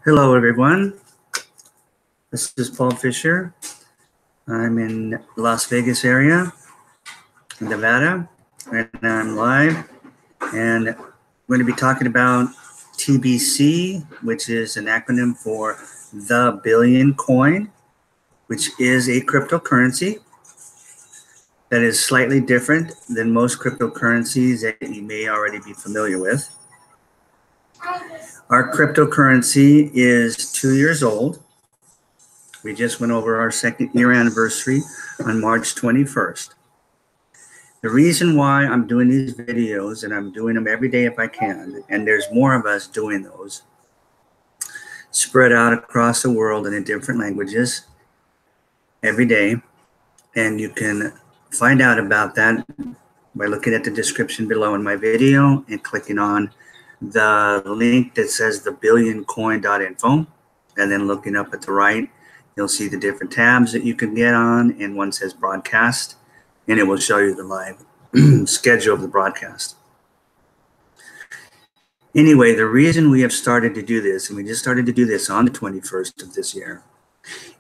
Hello, everyone. This is Paul Fisher. I'm in Las Vegas area, Nevada, and I'm live. And I'm going to be talking about TBC, which is an acronym for the Billion Coin, which is a cryptocurrency that is slightly different than most cryptocurrencies that you may already be familiar with. Our cryptocurrency is 2 years old. We just went over our second year anniversary on March 21st. The reason why I'm doing these videos, and I'm doing them every day if I can, and there's more of us doing those, spread out across the world and in different languages every day. And you can find out about that by looking at the description below in my video and clicking on the link that says thebillioncoin.info, and then looking up at the right, you'll see the different tabs that you can get on, and one says broadcast, and it will show you the live schedule of the broadcast. Anyway, the reason we have started to do this, and we just started to do this on the 21st of this year,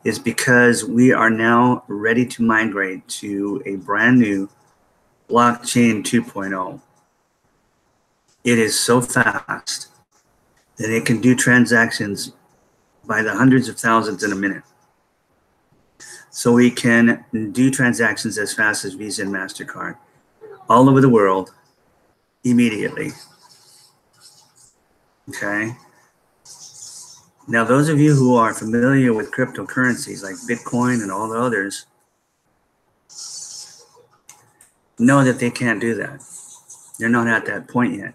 is because we are now ready to migrate to a brand new blockchain 2.0. It is so fast that it can do transactions by the hundreds of thousands in a minute. So we can do transactions as fast as Visa and MasterCard all over the world immediately. Okay. Now, those of you who are familiar with cryptocurrencies like Bitcoin and all the others know that they can't do that. They're not at that point yet.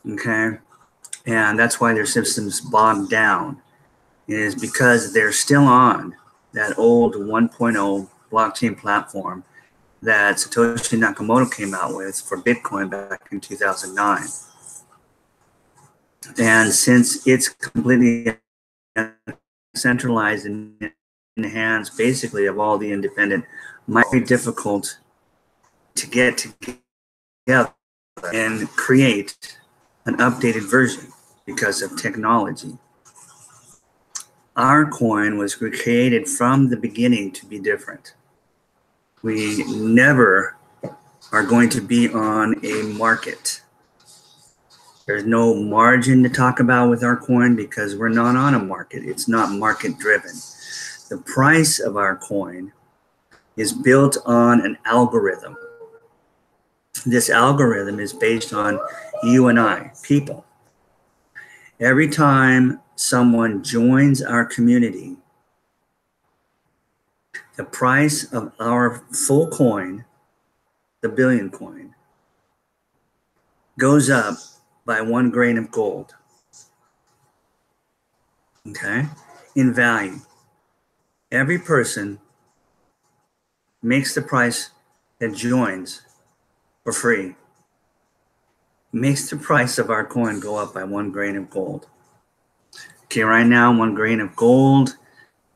Okay. And that's why their systems bogged down. It is because they're still on that old 1.0 blockchain platform that Satoshi Nakamoto came out with for Bitcoin back in 2009. And since it's completely centralized in the hands basically of all the independent, might be difficult to get together and create an updated version because of technology. Our coin was created from the beginning to be different. We never are going to be on a market. There's no margin to talk about with our coin because we're not on a market. It's not market driven. The price of our coin is built on an algorithm. This algorithm is based on you and I, people. Every time someone joins our community, the price of our full coin, the billion coin, goes up by 1 grain of gold, okay, in value. Every person makes the price that joins for free, makes the price of our coin go up by 1 grain of gold. Okay, right now, 1 grain of gold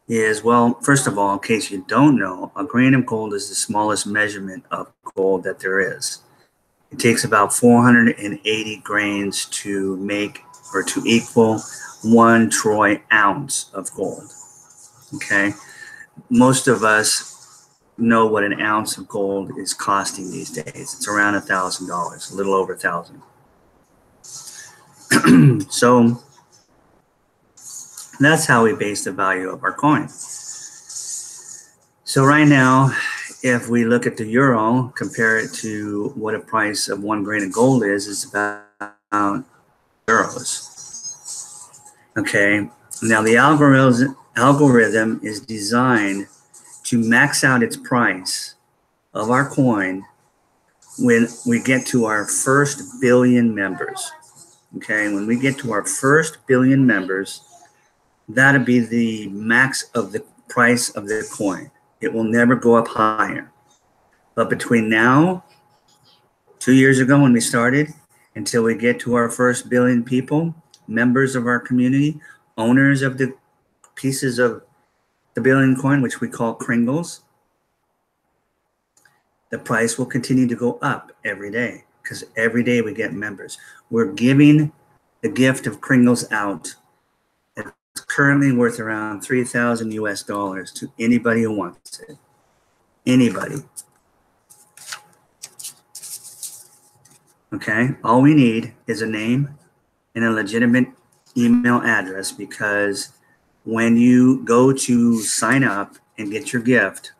is, well, first of all, in case you don't know, a grain of gold is the smallest measurement of gold that there is. It takes about 480 grains to make or to equal 1 troy ounce of gold. Okay, most of us know what an ounce of gold is costing these days. It's around $1,000, a little over 1,000. So that's how we base the value of our coin. So right now, if we look at the euro, compare it to what a price of 1 grain of gold is, it's about euros. Okay, now the algorithm is designed to max out its price of our coin when we get to our first billion members. Okay, when we get to our first billion members, that'll be the max of the price of the coin. It will never go up higher. But between now, 2 years ago when we started, until we get to our first billion people, members of our community, owners of the pieces of the billion coin, which we call Kringles, the price will continue to go up every day because every day we get members. We're giving the gift of Kringles out. It's currently worth around $3,000 US to anybody who wants it. Anybody. Okay, all we need is a name and a legitimate email address, because when you go to sign up and get your gift,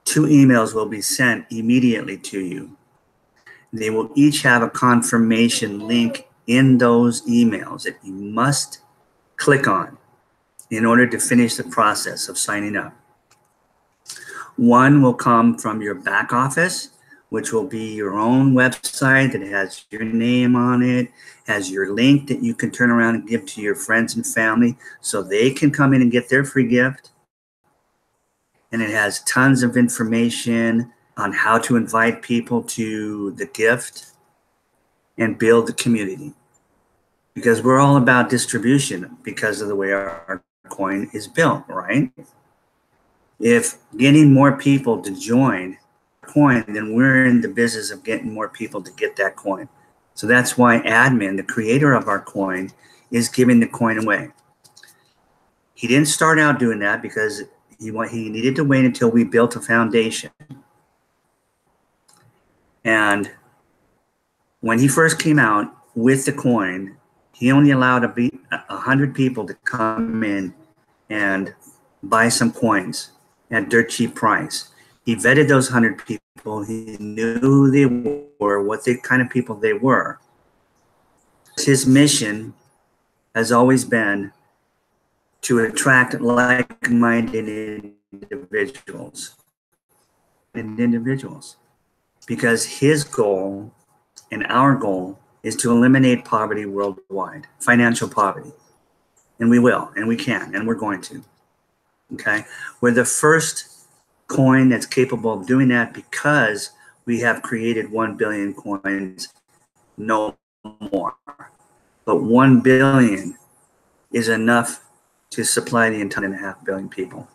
2 emails will be sent immediately to you. They will each have a confirmation link in those emails that you must click on in order to finish the process of signing up. One will come from your back office, which will be your own website that has your name on it, has your link that you can turn around and give to your friends and family so they can come in and get their free gift. And it has tons of information on how to invite people to the gift and build the community. Because we're all about distribution because of the way our coin is built, right? If getting more people to join coin, then we're in the business of getting more people to get that coin. So that's why admin, the creator of our coin, is giving the coin away. He didn't start out doing that because he needed to wait until we built a foundation. And when he first came out with the coin, he only allowed 100 people to come in and buy some coins at dirt cheap price. He vetted those 100 people. He knew who they were, what the kind of people they were. His mission has always been to attract like-minded individuals. Because his goal and our goal is to eliminate poverty worldwide, financial poverty. And we will, and we can, and we're going to. Okay? We're the first coin that's capable of doing that because we have created 1 billion coins, no more. But 1 billion is enough to supply the entire 1.5 billion people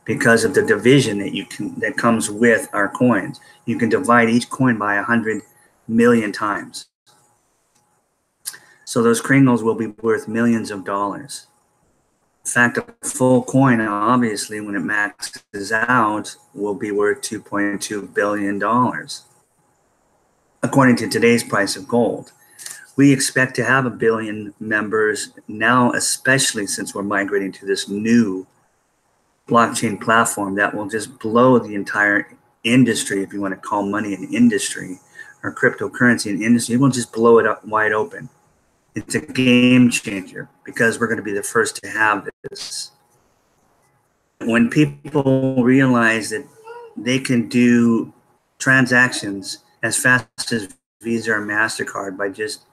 because of the division that comes with our coins. You can divide each coin by 100 million times. So those Kringles will be worth millions of dollars. In fact, a full coin, obviously, when it maxes out, will be worth $2.2 billion, according to today's price of gold. We expect to have 1 billion members now, especially since we're migrating to this new blockchain platform that will just blow the entire industry, if you want to call money an industry, or cryptocurrency an industry. It will just blow it up wide open. It's a game changer because we're going to be the first to have this. When people realize that they can do transactions as fast as Visa or MasterCard by just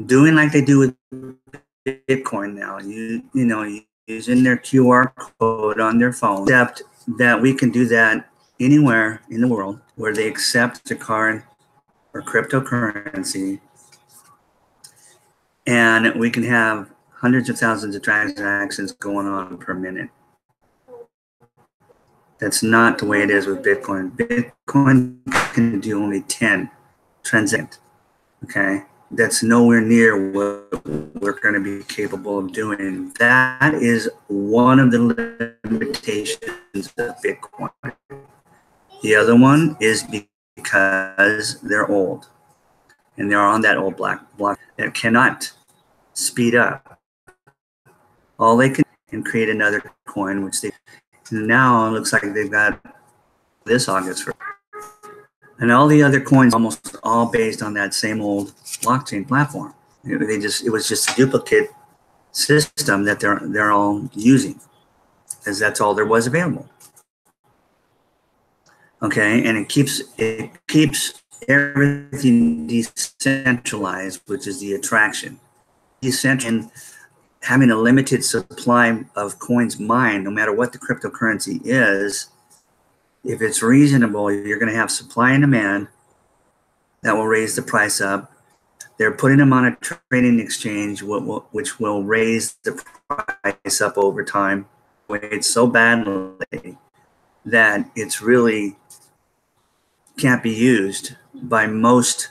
doing like they do with Bitcoin now, using their QR code on their phone, except that we can do that anywhere in the world where they accept a card or cryptocurrency. And we can have hundreds of thousands of transactions going on per minute. That's not the way it is with Bitcoin. Bitcoin can do only 10 transactions, okay? That's nowhere near what we're going to be capable of doing. That is one of the limitations of Bitcoin. The other one is because they're old. And they're on that old block that cannot speed up. All they can and create another coin, which they now it looks like they've got this August for. And all the other coins almost all based on that same old blockchain platform. It was just a duplicate system that they're all using, because that's all there was available. Okay, and it keeps everything decentralized, which is the attraction. And having a limited supply of coins mined, no matter what the cryptocurrency is, if it's reasonable, you're going to have supply and demand that will raise the price up. They're putting them on a trading exchange, which will raise the price up over time. It's so badly that it's really can't be used by most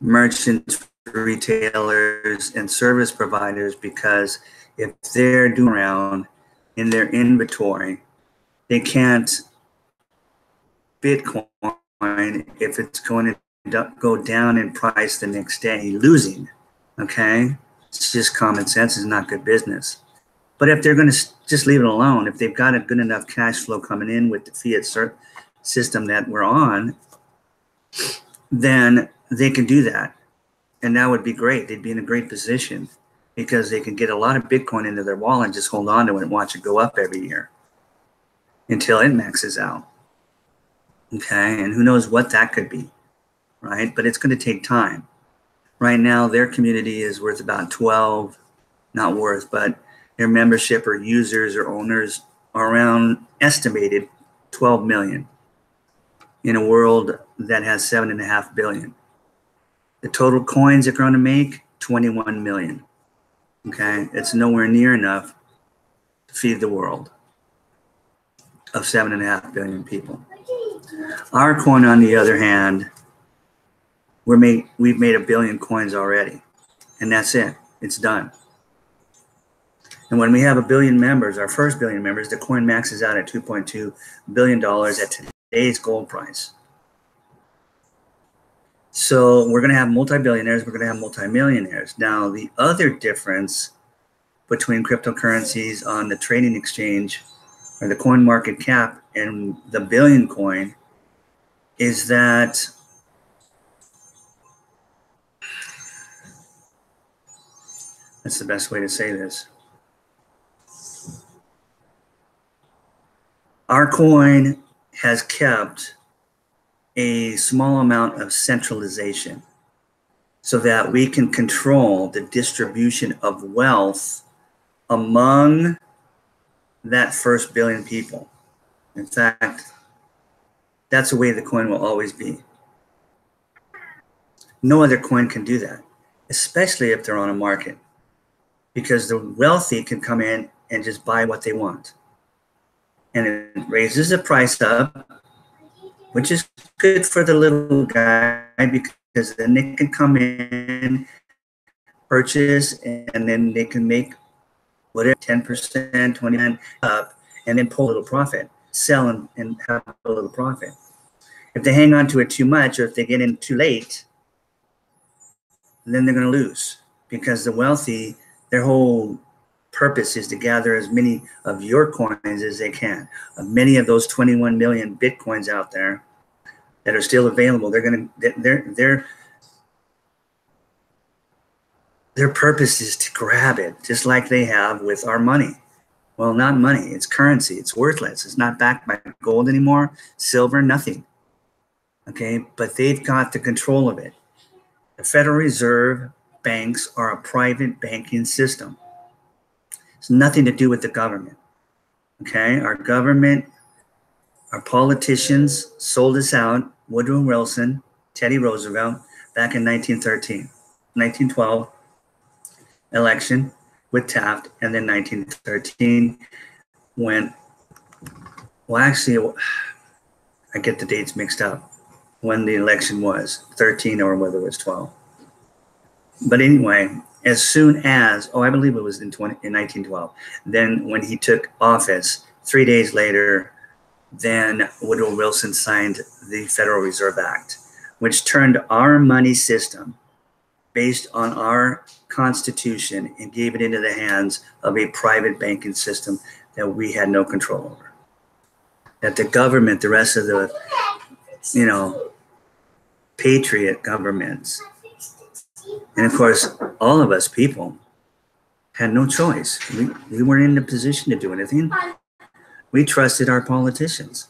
merchants retailers and service providers, because if they're doing around in their inventory, they can't Bitcoin if it's going to go down in price the next day, losing. Okay, it's just common sense. It's not good business. But if they're going to just leave it alone, if they've got a good enough cash flow coming in with the fiat system that we're on, then they can do that. And that would be great. They'd be in a great position because they can get a lot of Bitcoin into their wallet and just hold on to it and watch it go up every year until it maxes out. Okay, and who knows what that could be, right? But it's going to take time. Right now, their community is worth about 12, not worth, but their membership or users or owners are around estimated 12 million in a world that has 7.5 billion. The total coins they're going to make, 21 million. Okay, it's nowhere near enough to feed the world of 7.5 billion people. Our coin, on the other hand, we've made 1 billion coins already, and that's it. It's done. And when we have 1 billion members, our first 1 billion members, the coin maxes out at $2.2 billion at today's gold price. So we're going to have multi-billionaires. We're going to have multi-millionaires. Now, the other difference between cryptocurrencies on the trading exchange or the coin market cap and the billion coin is that that's the best way to say this. Our coin has kept a small amount of centralization so that we can control the distribution of wealth among that first 1 billion people. In fact, that's the way the coin will always be. No other coin can do that, especially if they're on a market, because the wealthy can come in and just buy what they want. And it raises the price up, which is good for the little guy because then they can come in, purchase, and then they can make whatever, 10%, 20% up, and then pull a little profit, sell and have a little profit. If they hang on to it too much, or if they get in too late, then they're going to lose, because the wealthy, their whole purpose is to gather as many of your coins as they can. Many of those 21 million Bitcoins out there that are still available, their purpose is to grab it, just like they have with our money. Well, not money, it's currency, it's worthless. It's not backed by gold anymore, silver, nothing. Okay, but they've got the control of it. The Federal Reserve banks are a private banking system. It's nothing to do with the government. Okay, our government, our politicians sold us out, Woodrow Wilson, Teddy Roosevelt, back in 1912 election with Taft, and then 1913 when, well, actually, I get the dates mixed up when the election was, 13 or whether it was 12. But anyway, as soon as, I believe it was in 1912, then when he took office, 3 days later, then Woodrow Wilson signed the Federal Reserve Act, which turned our money system based on our Constitution and gave it into the hands of a private banking system that we had no control over. That the government, the rest of the, patriot governments, and of course, all of us people had no choice. We weren't in a position to do anything. We trusted our politicians.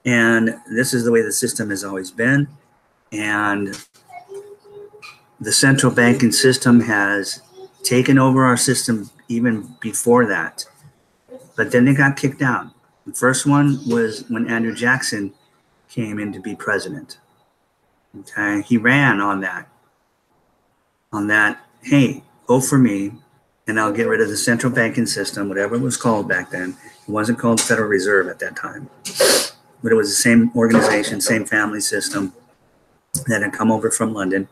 And this is the way the system has always been. And the central banking system has taken over our system even before that. But then they got kicked out. The first one was when Andrew Jackson came in to be president. Okay, he ran on that, hey, vote for me, and I'll get rid of the central banking system, whatever it was called back then. It wasn't called Federal Reserve at that time, but it was the same organization, same family system that had come over from London.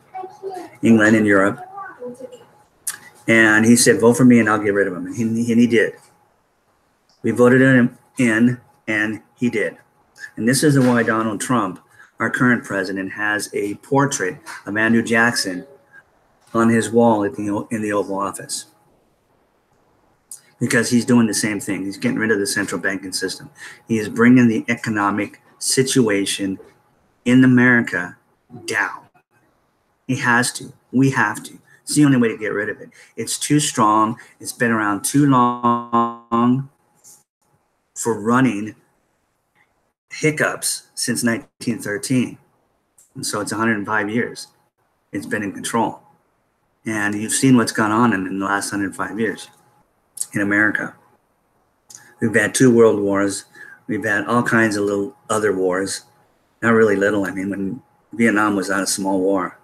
England and Europe. And he said, vote for me and I'll get rid of him. And he did. We voted him in, and he did. And this is why Donald Trump, our current president, has a portrait of Andrew Jackson on his wall in the Oval Office. Because he's doing the same thing. He's getting rid of the central banking system. He is bringing the economic situation in America down. He has to. We have to. It's the only way to get rid of it. It's too strong. It's been around too long for running hiccups since 1913. And so it's 105 years. It's been in control. And you've seen what's gone on in the last 105 years in America. We've had 2 world wars. We've had all kinds of little other wars. Not really little. I mean, when Vietnam was not a small war.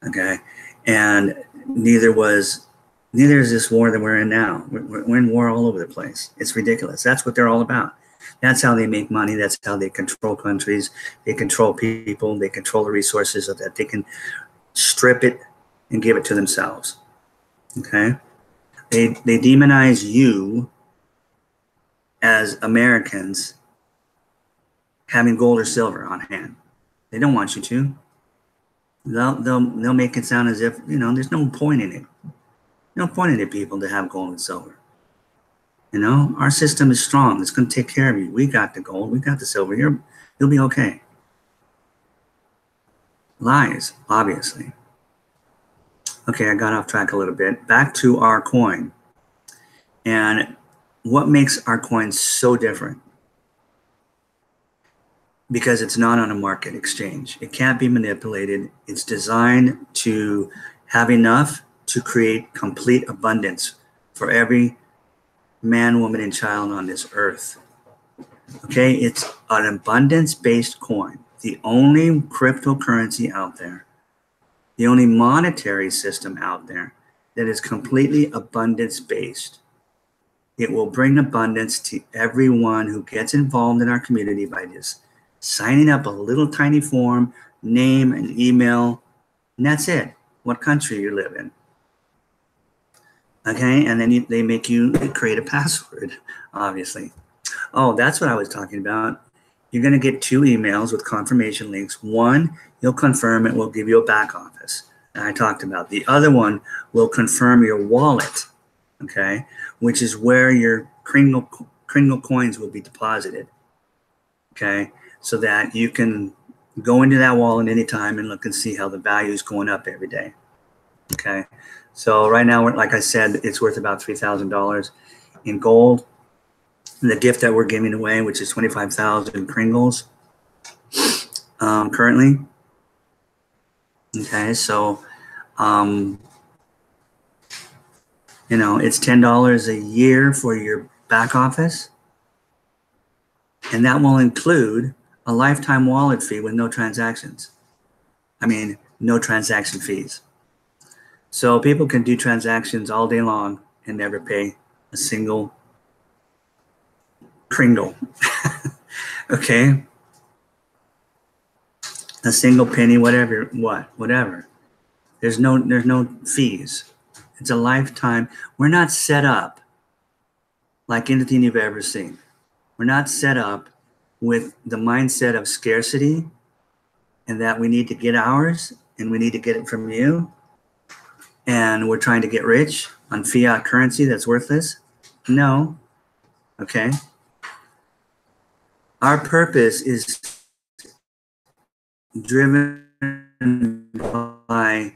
Okay. And neither is this war that we're in now. We're in war all over the place. It's ridiculous. That's what they're all about. That's how they make money. That's how they control countries. They control people. They control the resources so that they can strip it and give it to themselves. Okay? They demonize you as Americans having gold or silver on hand. They don't want you to. They'll make it sound as if, there's no point in it. No point in it, people, to have gold and silver. Our system is strong. It's going to take care of you. We got the gold. We got the silver. You'll be okay. Lies, obviously. Okay, I got off track a little bit. Back to our coin. And what makes our coin so different? Because it's not on a market exchange. It can't be manipulated. It's designed to have enough to create complete abundance for every man, woman, and child on this earth. Okay, it's an abundance-based coin. The only cryptocurrency out there, the only monetary system out there that is completely abundance-based. It will bring abundance to everyone who gets involved in our community by just signing up a little tiny form, name and email, and that's it. What country you live in. Okay, and then they make you create a password, obviously. Oh, that's what I was talking about. You're going to get 2 emails with confirmation links. One, you'll confirm it will give you a back office. And I talked about. The other one will confirm your wallet, okay, which is where your Kringle coins will be deposited, okay, so that you can go into that wallet anytime and look and see how the value is going up every day, okay. So right now, like I said, it's worth about $3,000 in gold. The gift that we're giving away, which is 25,000 Kringles currently. Okay, so, it's $10 a year for your back office. And that will include a lifetime wallet fee with no transactions. No transaction fees. So people can do transactions all day long and never pay a single Kringle. Okay? A single penny, whatever. There's no fees. It's a lifetime. We're not set up like anything you've ever seen. We're not set up with the mindset of scarcity and that we need to get ours and we need to get it from you. And we're trying to get rich on fiat currency that's worthless. No. Okay. Our purpose is driven by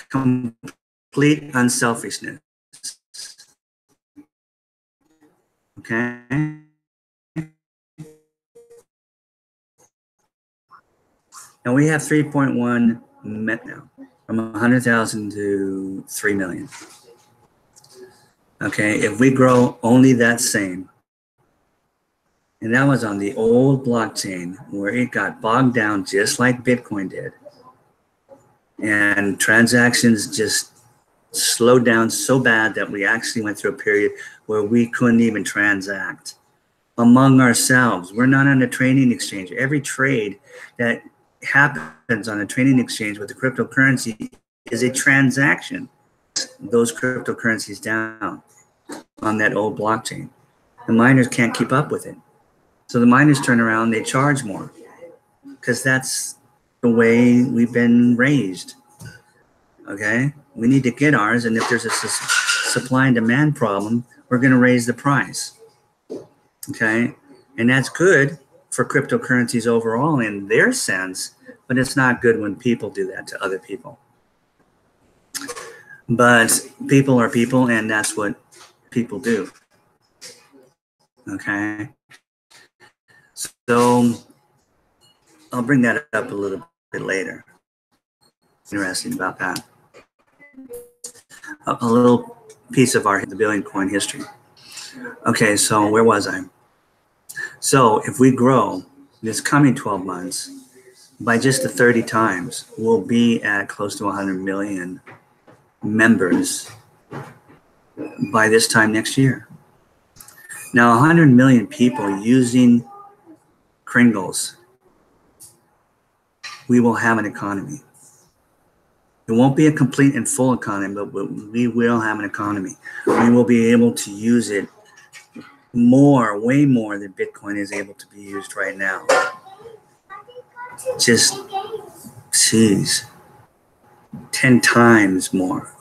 complete unselfishness. Okay? And we have 3.1 met now, from 100,000 to 3 million. Okay, if we grow only that same, and that was on the old blockchain where it got bogged down just like Bitcoin did. And transactions just slowed down so bad that we actually went through a period where we couldn't even transact among ourselves. We're not on a trading exchange. Every trade that happens on a trading exchange with the cryptocurrency is a transaction. Those cryptocurrencies down on that old blockchain. The miners can't keep up with it. So the miners turn around, they charge more because that's the way we've been raised. Okay? We need to get ours, and if there's a supply and demand problem, we're going to raise the price. Okay? And that's good for cryptocurrencies overall in their sense, but it's not good when people do that to other people. But people are people, and that's what people do. Okay? So I'll bring that up a little bit later. Interesting about that. A little piece of the billion coin history. Okay, so where was I? So if we grow this coming 12 months by just the 30 times, we'll be at close to 100 million members by this time next year. Now, 100 million people using Kringles, we will have an economy. It won't be a complete and full economy, but we will have an economy. We will be able to use it more, way more than Bitcoin is able to be used right now. Just, geez, 10 times more.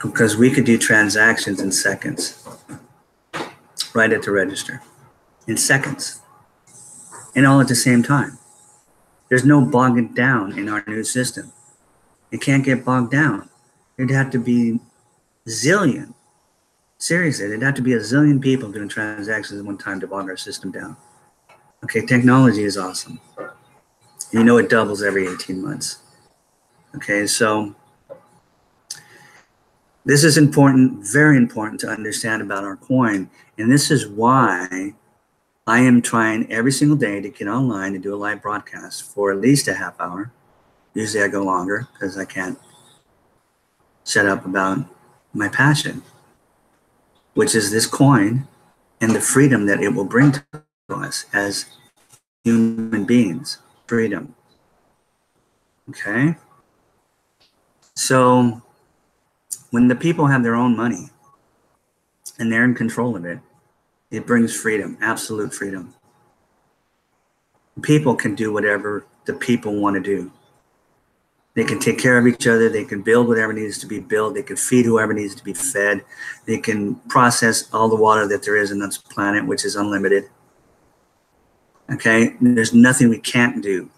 Because we could do transactions in seconds, right at the register, in seconds, and all at the same time. There's no bogging down in our new system. It can't get bogged down. It'd have to be zillion. Seriously, there'd have to be a zillion people doing transactions at one time to bog our system down. Okay, technology is awesome. You know it doubles every 18 months. Okay, so this is important, very important to understand about our coin. And this is why I am trying every single day to get online and do a live broadcast for at least a half hour. Usually I go longer because I can't shut up about my passion, which is this coin and the freedom that it will bring to us as human beings. Freedom. Okay? So when the people have their own money and they're in control of it, it brings freedom, absolute freedom. People can do whatever the people want to do. They can take care of each other. They can build whatever needs to be built. They can feed whoever needs to be fed. They can process all the water that there is on this planet, which is unlimited. Okay? There's nothing we can't do.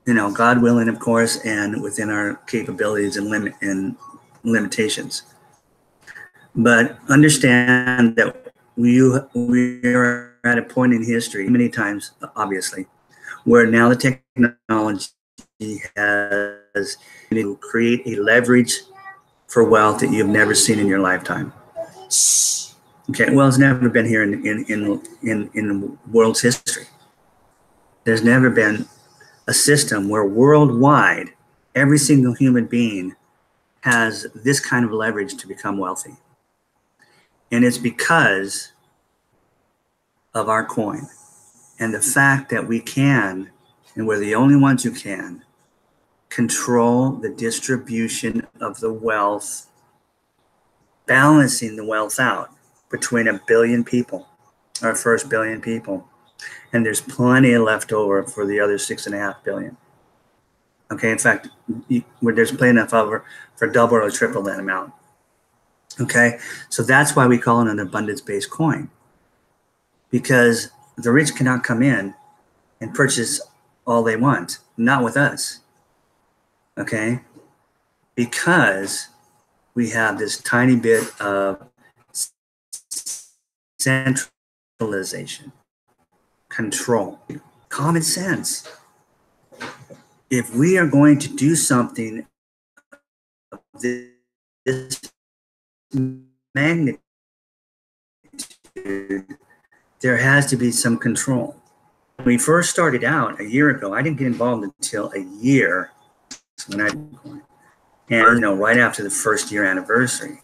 You know, God willing, of course, and within our capabilities and limitations. But understand that we are at a point in history, many times, obviously, where now the technology has to create a leverage for wealth that you've never seen in your lifetime. Okay, well, it's never been here in the world's history. There's never been a system where worldwide every single human being has this kind of leverage to become wealthy. And it's because of our coin and the fact that we can, and we're the only ones who can, control the distribution of the wealth, balancing the wealth out between 1 billion people, our first 1 billion people. And there's plenty left over for the other 6.5 billion. Okay, in fact, there's plenty enough over for double or triple that amount. Okay, so that's why we call it an abundance-based coin, because the rich cannot come in and purchase all they want, not with us. Okay, because we have this tiny bit of centralization, control, common sense. If we are going to do something of this magnitude, there has to be some control. When we first started out a year ago, I didn't get involved until a year when and you know, right after the first year anniversary.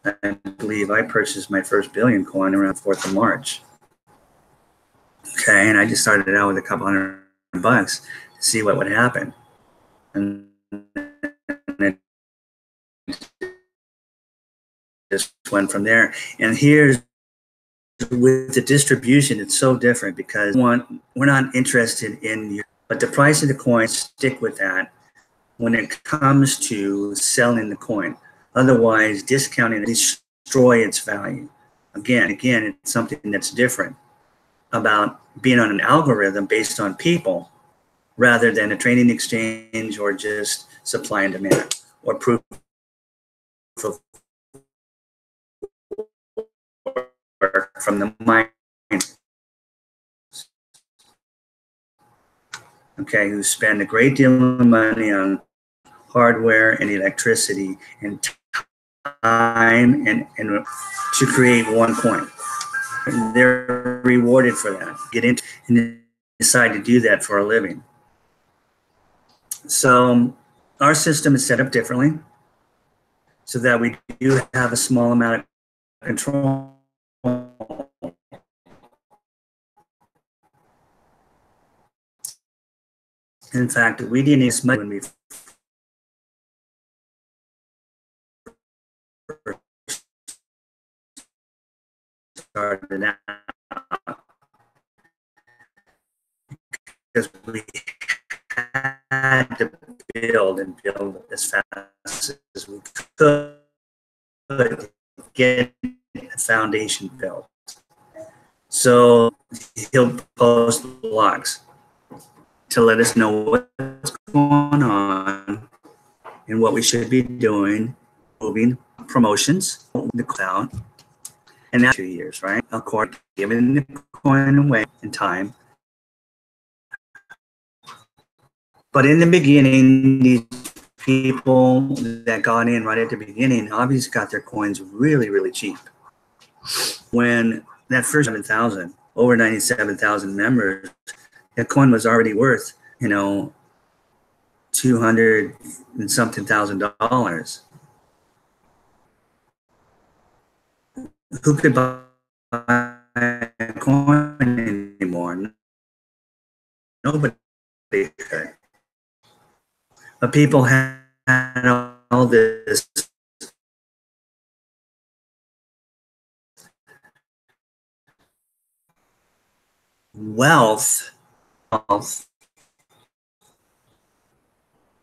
I believe I purchased my first billion coin around 4th of March. Okay, and I just started out with a couple $100 to see what would happen, and it just went from there. And here's with the distribution, it's so different because we're not interested in your, but the price of the coin, stick with that when it comes to selling the coin. Otherwise, discounting it destroy its value. Again, it's something that's different about being on an algorithm based on people rather than a trading exchange or just supply and demand or proof of work from the mind. Okay, who spend a great deal of money on hardware and electricity and time and to create one coin. And they're rewarded for that. Get into and decide to do that for a living. So our system is set up differently so that we do have a small amount of control. In fact, we didn't use money when we started out because we had to build as fast as we could get a foundation built. So he'll post blogs to let us know what's going on and what we should be doing, moving promotions, the cloud, and now 2 years, right? Of course, giving the coin away in time. But in the beginning, these people that got in right at the beginning obviously got their coins really, really cheap. When that first 7,000, over 97,000 members, that coin was already worth, $200 and something $1,000. Who could buy a coin anymore? Nobody could. But people had all this wealth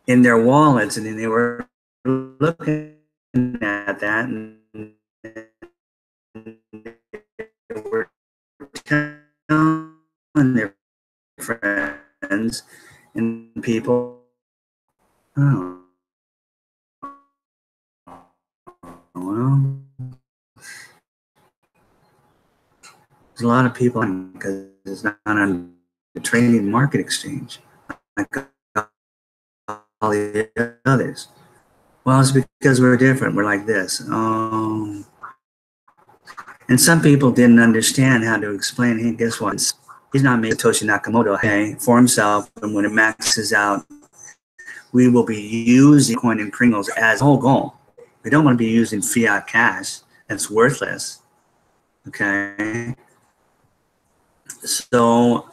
in their wallets, and then they were looking at that and they were telling their friends and people, oh, well, there's a lot of people because it's not on the trading market exchange like all the others. Well, it's because we're different. We're like this. And some people didn't understand how to explain, hey, guess what? He's not making Satoshi Nakamoto, hey, for himself. And when it maxes out, we will be using coin and kringles as a whole goal. We don't want to be using fiat cash. That's worthless. Okay. So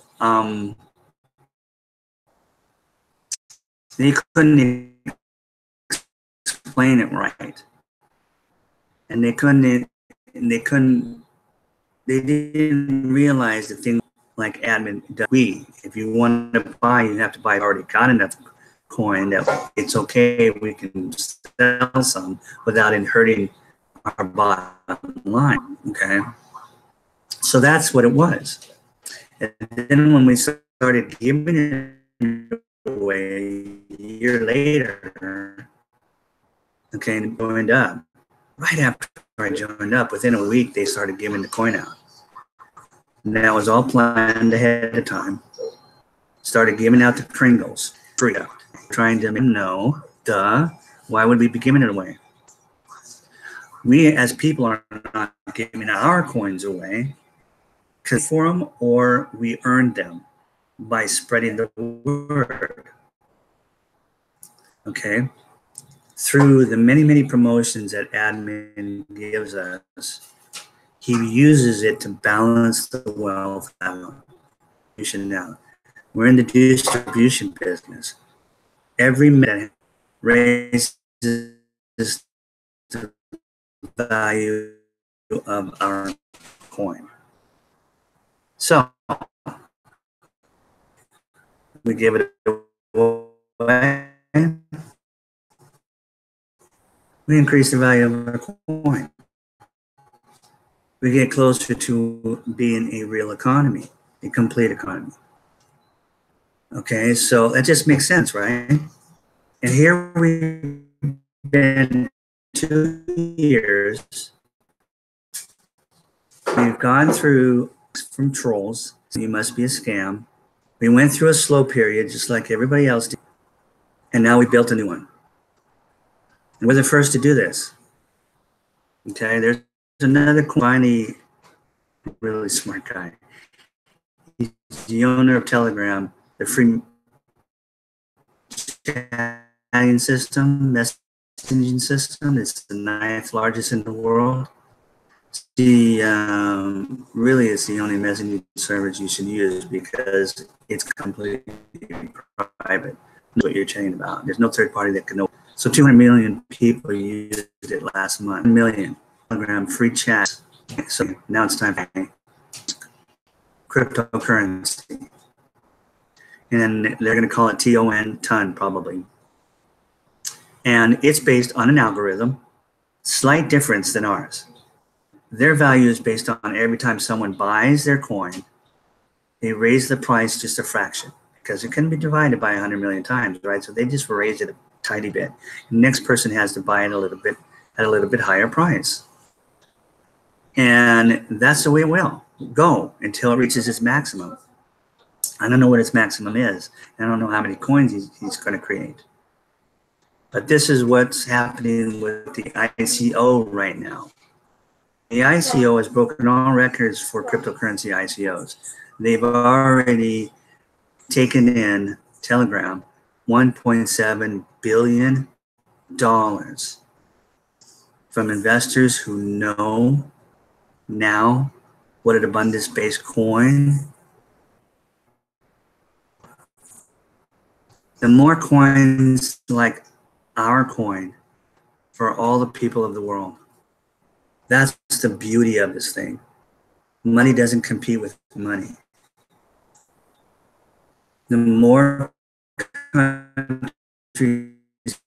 they couldn't explain it right. And they didn't realize the thing like admin, if you want to buy, you have to buy already got enough coin that it's okay, we can sell some without it hurting our bottom line, okay? So that's what it was. And then when we started giving it away a year later, okay, and it joined up. Right after I joined up, within a week, they started giving the coin out. And that was all planned ahead of time. Started giving out the kringles, free out. Trying to know, why would we be giving it away? We as people are not giving our coins away for them, or we earned them by spreading the word. Okay? Through the many, many promotions that admin gives us, he uses it to balance the wealth out. now. We're in the distribution business. Every minute raises the value of our coin. So we give it away. We increase the value of our coin. We get closer to being a real economy, a complete economy. Okay, so that just makes sense, right? And here we've been 2 years. We've gone through from trolls. You must be a scam. We went through a slow period just like everybody else did. And now we built a new one. And we're the first to do this. Okay, there's another finally really smart guy. He's the owner of Telegram, the free chatting system, messaging system. It's the 9th largest in the world. He really is the only messaging service you should use because it's completely private. That's what you're chatting about. There's no third party that can know. So 200 million people used it last month. 1 million Telegram free chat. So now it's time for cryptocurrency. And they're going to call it TON, ton probably. And it's based on an algorithm, slight difference than ours. Their value is based on every time someone buys their coin, they raise the price just a fraction because it can be divided by 100 million times, right? So they just raise it a tiny bit. The next person has to buy it a little bit at a little bit higher price. And that's the way it will go until it reaches its maximum. I don't know what its maximum is. I don't know how many coins he's going to create. But this is what's happening with the ICO right now. The ICO has broken all records for cryptocurrency ICOs. They've already taken in Telegram $1.7 billion from investors who know now what an abundance-based coin. The more coins like our coin for all the people of the world. That's the beauty of this thing. Money doesn't compete with money. The more countries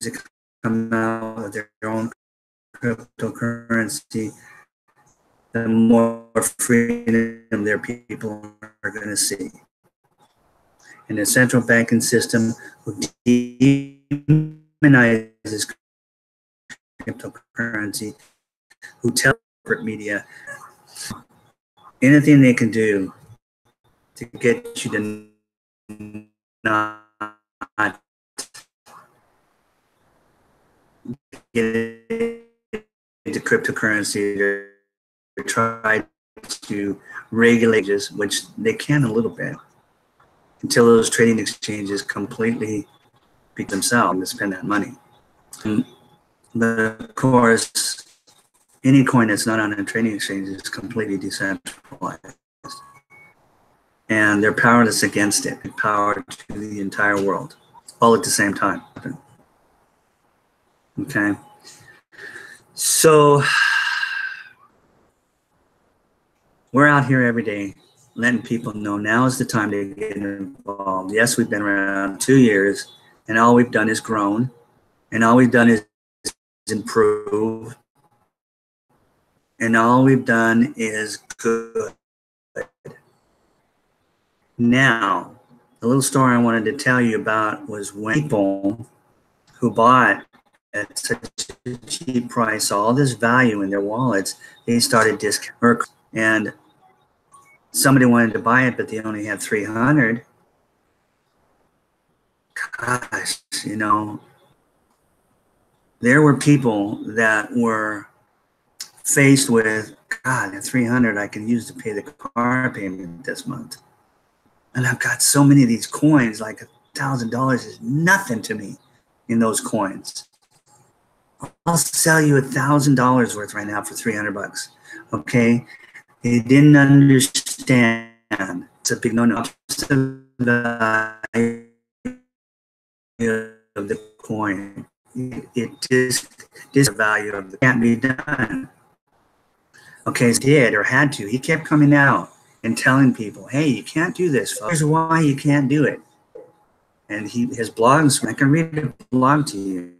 that come out with their own cryptocurrency, the more freedom their people are going to see. And the central banking system who demonizes cryptocurrency, who tell corporate media anything they can do to get you to not get into cryptocurrency, to try to regulate this, which they can a little bit, until those trading exchanges completely beat themselves to spend that money. But of course, any coin that's not on a trading exchange is completely decentralized. And they're powerless against it, power to the entire world, all at the same time. Okay. So we're out here every day letting people know now is the time to get involved. Yes, we've been around 2 years, and all we've done is grown, and all we've done is improve, and all we've done is good. Now, the little story I wanted to tell you about was when people who bought at such a cheap price all this value in their wallets, they started discounting. And somebody wanted to buy it, but they only had 300. Gosh, you know, there were people that were faced with, God, at 300 I can use to pay the car payment this month. And I've got so many of these coins, like $1,000 is nothing to me in those coins. I'll sell you $1,000 worth right now for 300 bucks. Okay. They didn't understand a big no-no. The value of the coin. It just the value of the can't be done. Okay, so he did or had to. He kept coming out and telling people, "Hey, you can't do this. Here's why you can't do it." And his blogs. I can read a blog to you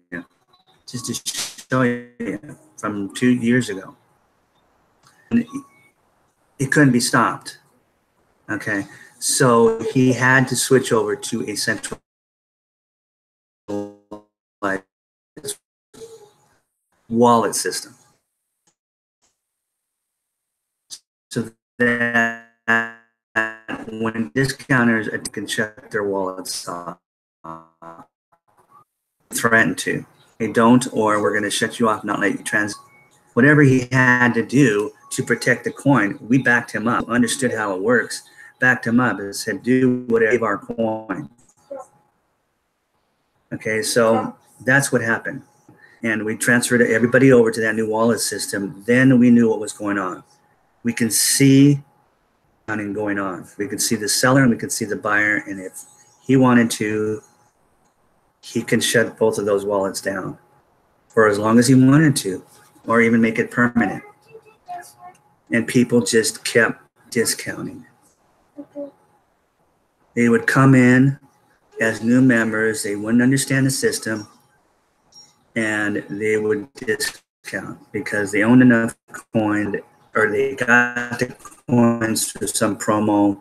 just to show you from 2 years ago. And it couldn't be stopped. Okay, so he had to switch over to a centralized wallet system, so that when discounters can shut their wallets off, threaten to, hey, don't, or we're going to shut you off, not let you whatever he had to do to protect the coin. We backed him up, understood how it works, backed him up and said, do whatever, give our coin. Okay, so that's what happened. And we transferred everybody over to that new wallet system. Then we knew what was going on. We can see going on. We can see the seller and we can see the buyer. And if he wanted to, he can shut both of those wallets down for as long as he wanted to, or even make it permanent. And people just kept discounting. They would come in as new members. They wouldn't understand the system, and they would discount because they owned enough coin, or they got the coins through some promo,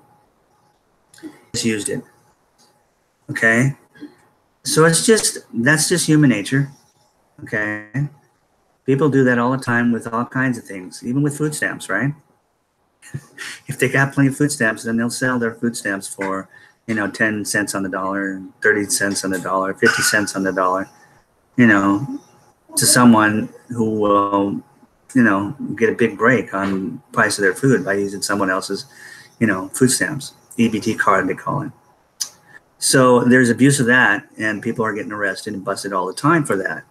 just used it. Okay, so that's just human nature. Okay, people do that all the time with all kinds of things, even with food stamps, right? If they got plenty of food stamps, then they'll sell their food stamps for 10 cents on the dollar, 30 cents on the dollar, 50 cents on the dollar, to someone who will, get a big break on price of their food by using someone else's, food stamps, EBT card, they call it. So there's abuse of that, and people are getting arrested and busted all the time for that.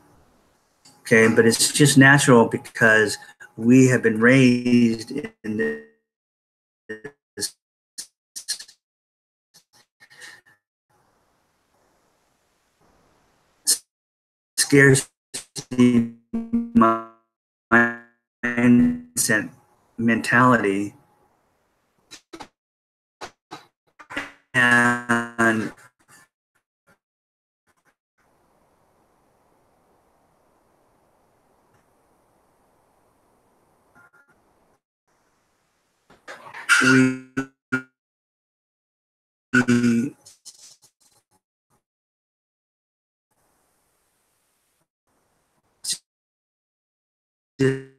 Okay, but it's just natural because we have been raised in this scarcity mindset mentality, and we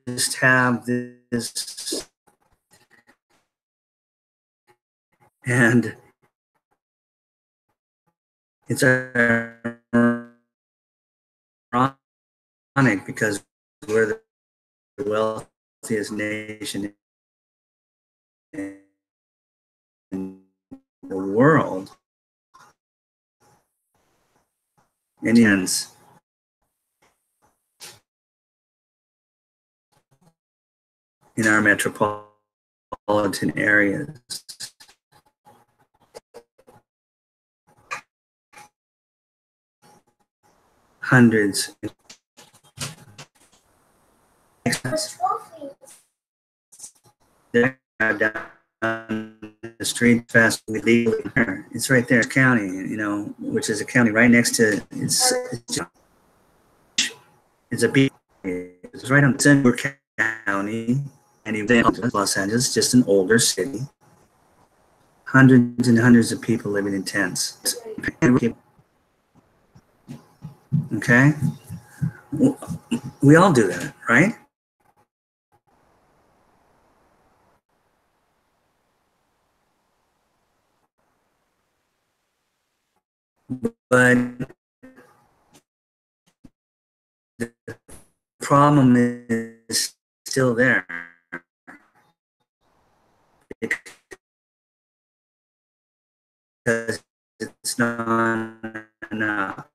just have this, and it's ironic because we're the wealthiest nation in the world. Indians in our metropolitan areas. Hundreds. They're down the street fast illegally. It's right there, county, which is a county right next to it's a beach. It's right on the center county, and even Los Angeles, just an older city. Hundreds and hundreds of people living in tents. Okay, we all do that, right? But the problem is still there because it's not enough.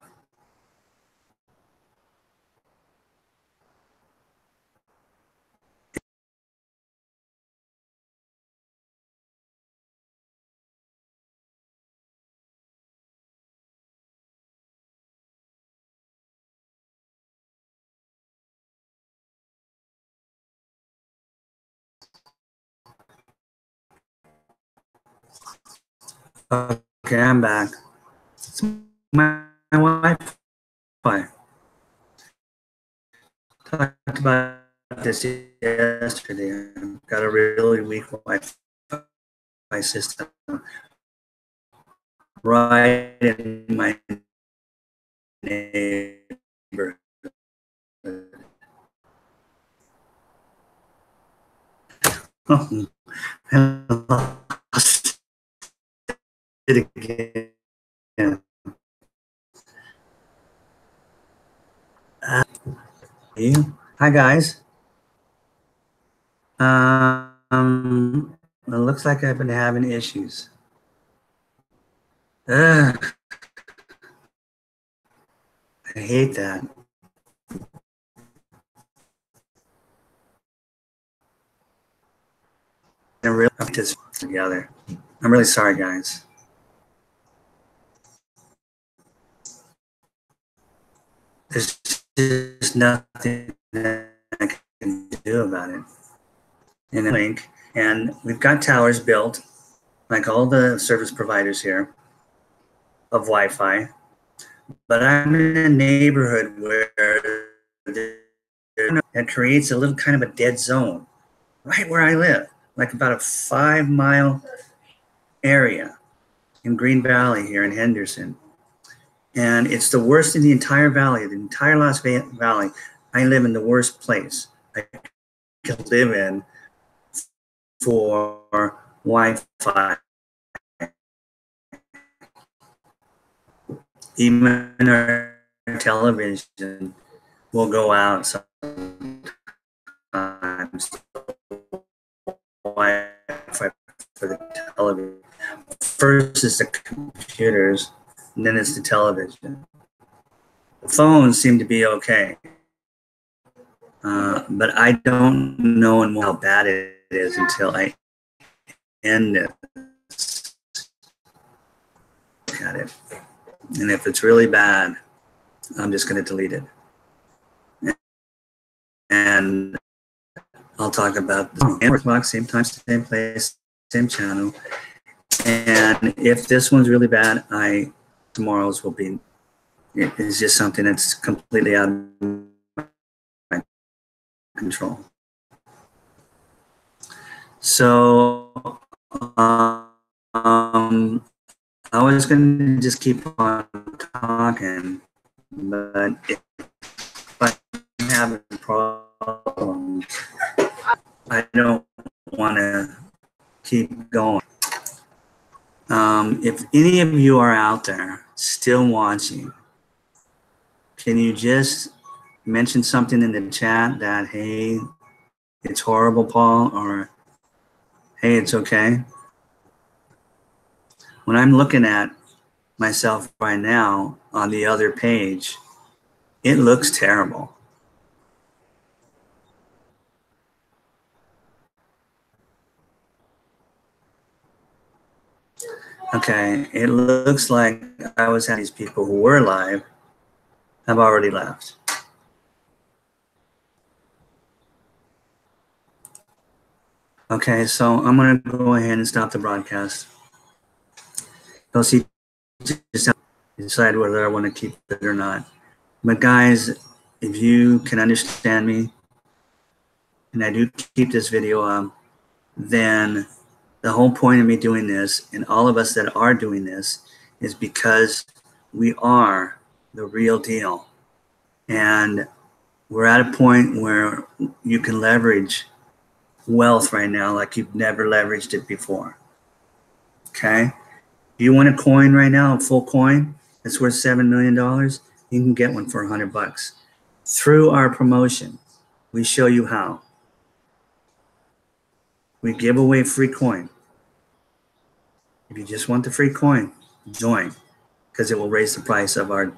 Okay, I'm back. It's my Wi-Fi. Talked about this yesterday. I've got a really weak Wi-Fi system right in my neighborhood. Oh, I lost it again. Hi guys. It looks like I've been having issues. I hate that. I really put this together. I'm really sorry, guys. There's just nothing that I can do about it. In a link, and we've got towers built, like all the service providers here, of Wi-Fi. But I'm in a neighborhood where that creates a little kind of a dead zone, right where I live, like about a 5-mile area in Green Valley here in Henderson. And it's the worst in the entire valley, the entire Lost Valley. I live in the worst place I could live in for Wi-Fi. Even our television will go out sometimes. Wi-Fi for the television. First is the computers, and then it's the television. The phones seem to be okay, but I don't know how bad it is until I end it. Look at it. And if it's really bad, I'm just going to delete it. And I'll talk about the same time, same place, same channel. And if this one's really bad, tomorrow's will be, it's just something that's completely out of my control. So, I was going to just keep on talking, but if I'm having problems, I don't want to keep going. If any of you are out there still watching, can you just mention something in the chat that, hey, it's horrible, Paul, or hey, it's okay? When I'm looking at myself right now on the other page, it looks terrible. Okay, it looks like I was having these people who were live have already left. Okay, so I'm gonna go ahead and stop the broadcast. I'll see, decide whether I want to keep it or not. But guys, if you can understand me, and I do keep this video up, then the whole point of me doing this, and all of us that are doing this, is because we are the real deal. And we're at a point where you can leverage wealth right now like you've never leveraged it before. Okay? If you want a coin right now, a full coin that's worth $7 million, you can get one for $100. Through our promotion, we show you how. We give away free coin. If you just want the free coin, join, because it will raise the price of our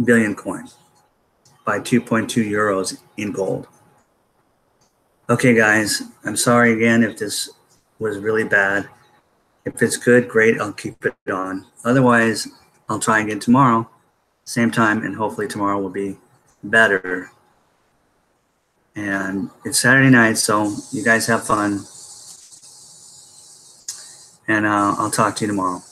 billion coin by 2.2 euros in gold. Okay, guys, I'm sorry again if this was really bad. If it's good, great, I'll keep it on. Otherwise, I'll try again tomorrow, same time, and hopefully tomorrow will be better. And it's Saturday night, so you guys have fun. and I'll talk to you tomorrow.